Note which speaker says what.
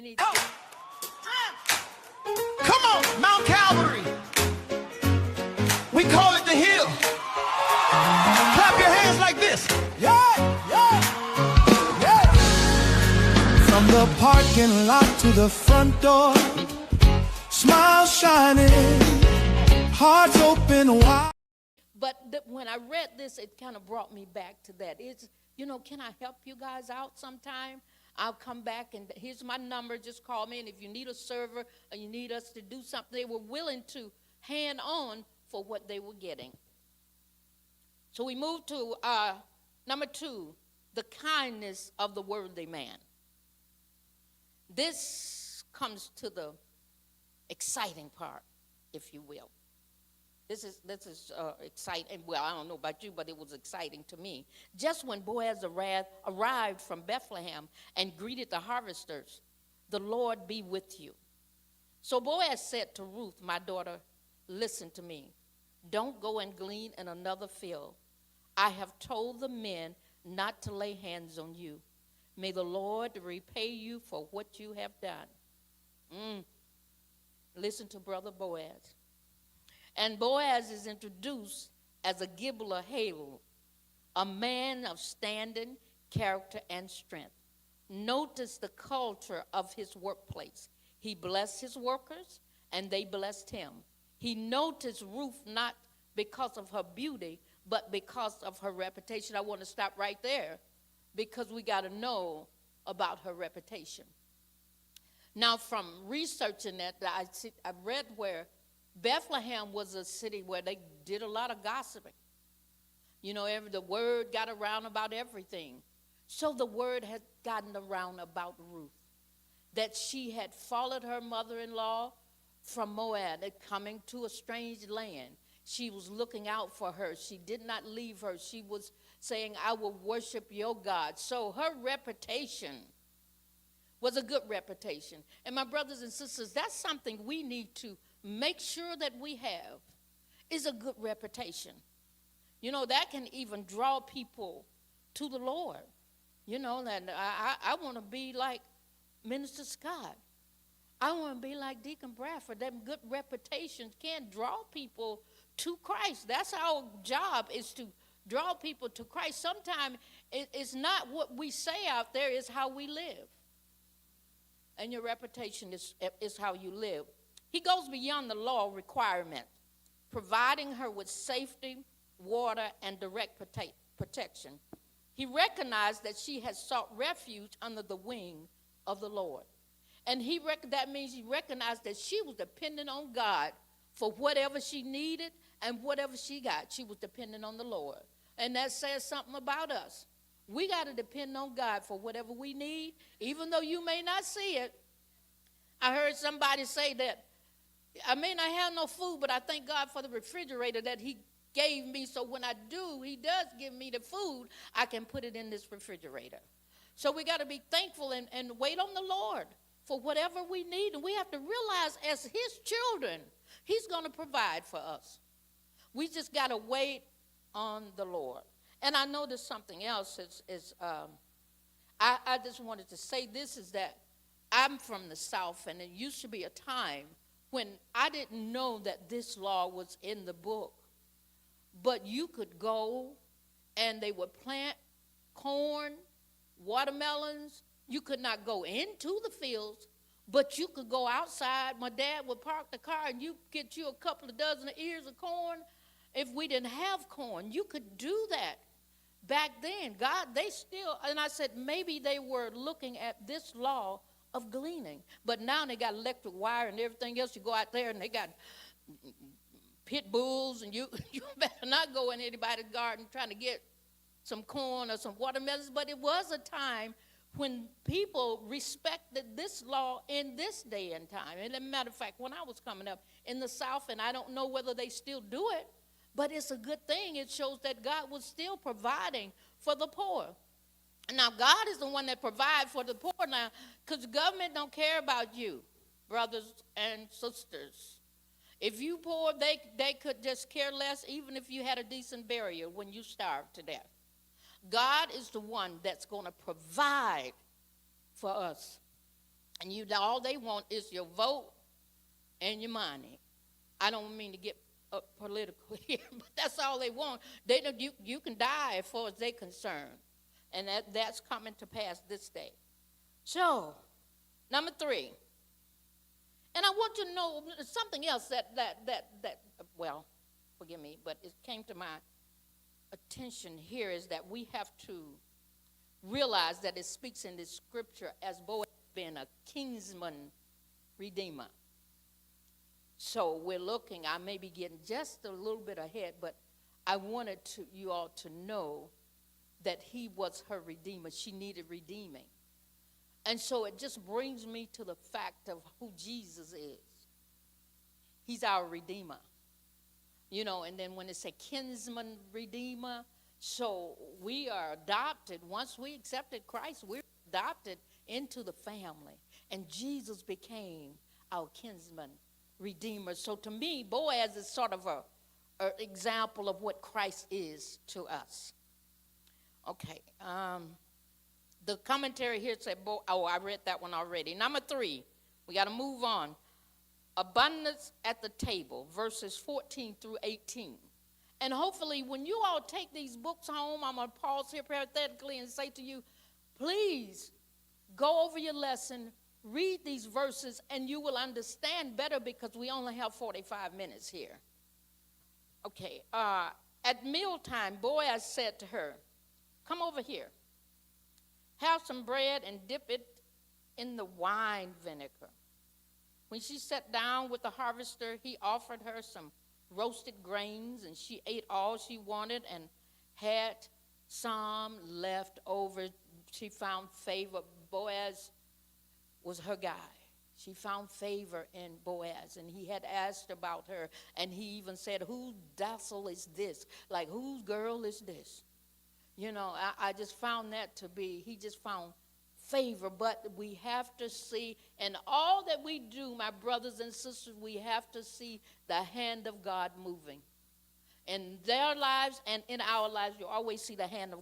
Speaker 1: many
Speaker 2: Come on, Mount Calvary. We call it the hill. Clap your hands like this. Yeah, yeah, yeah. From the parking lot to the front door, smile shining, hearts open wide.
Speaker 1: But when I read this, it kind of brought me back to that. It's, can I help you guys out sometime? I'll come back, and here's my number. Just call me, and if you need a server or you need us to do something, they were willing to hand on for what they were getting. So we moved to number 2, the kindness of the worthy man. This comes to the exciting part, if you will. This is exciting. Well, I don't know about you, but it was exciting to me. Just when Boaz arrived from Bethlehem and greeted the harvesters, the Lord be with you. So Boaz said to Ruth, my daughter, listen to me. Don't go and glean in another field. I have told the men not to lay hands on you. May the Lord repay you for what you have done. Listen to Brother Boaz. And Boaz is introduced as a Gibeah Havel, a man of standing, character, and strength. Notice the culture of his workplace. He blessed his workers, and they blessed him. He noticed Ruth not because of her beauty, but because of her reputation. I want to stop right there because we got to know about her reputation. Now, from researching that, I read where Bethlehem was a city where they did a lot of gossiping. The word got around about everything. So the word had gotten around about Ruth, that she had followed her mother-in-law from Moab, coming to a strange land. She was looking out for her. She did not leave her. She was saying, I will worship your God. So her reputation was a good reputation. And my brothers and sisters, that's something we need to make sure that we have, is a good reputation. That can even draw people to the Lord. And I want to be like Minister Scott. I want to be like Deacon Bradford. Them good reputations can draw people to Christ. That's our job, is to draw people to Christ. Sometimes it's not what we say out there, it's how we live. And your reputation is how you live. He goes beyond the law requirement, providing her with safety, water, and direct protection. He recognized that she had sought refuge under the wing of the Lord. And that means he recognized that she was dependent on God for whatever she needed and whatever she got. She was dependent on the Lord. And that says something about us. We got to depend on God for whatever we need, even though you may not see it. I heard somebody say that, I may not have no food, but I thank God for the refrigerator that he gave me, so when I do, he does give me the food, I can put it in this refrigerator. So we got to be thankful and wait on the Lord for whatever we need. And we have to realize as his children, he's going to provide for us. We just got to wait on the Lord. And I know there's something else. I just wanted to say this, is that I'm from the South, and it used to be a time when I didn't know that this law was in the book. But you could go and they would plant corn, watermelons. You could not go into the fields, but you could go outside. My dad would park the car and you get you a couple of dozen of ears of corn. If we didn't have corn, you could do that back then. God, and I said maybe they were looking at this law of gleaning. But now they got electric wire and everything else. You go out there and they got pit bulls, and you better not go in anybody's garden trying to get some corn or some watermelons. But it was a time when people respected this law in this day and time. And as a matter of fact, when I was coming up in the South, and I don't know whether they still do it, but it's a good thing. It shows that God was still providing for the poor. Now, God is the one that provides for the poor now, because the government don't care about you, brothers and sisters. If you poor, they could just care less, even if you had a decent burial when you starved to death. God is the one that's going to provide for us. And all they want is your vote and your money. I don't mean to get political here, but that's all they want. They know you can die as far as they're concerned. And that's coming to pass this day. So, number 3. And I want you to know something else that well, forgive me, but it came to my attention here is that we have to realize that it speaks in this scripture as Boaz being a kinsman redeemer. So we're looking, I may be getting just a little bit ahead, but I wanted you all to know that he was her redeemer. She needed redeeming. And so it just brings me to the fact of who Jesus is. He's our redeemer. You know, and then when it's a kinsman redeemer, so we are adopted. Once we accepted Christ, we're adopted into the family. And Jesus became our kinsman redeemer. So to me, Boaz is sort of an example of what Christ is to us. Okay. The commentary here said, I read that one already. Number 3, we got to move on. Abundance at the table, verses 14 through 18. And hopefully when you all take these books home, I'm going to pause here parenthetically and say to you, please go over your lesson, read these verses, and you will understand better because we only have 45 minutes here. Okay, at mealtime, Boaz said to her, come over here. Have some bread and dip it in the wine vinegar. When she sat down with the harvester, he offered her some roasted grains, and she ate all she wanted and had some left over. She found favor. Boaz was her guy. She found favor in Boaz, and he had asked about her, and he even said, whose dazzle is this? Like, whose girl is this? You know, I just found that to be, he just found favor. But we have to see, and all that we do, my brothers and sisters, we have to see the hand of God moving. In their lives and in our lives, you always see the hand of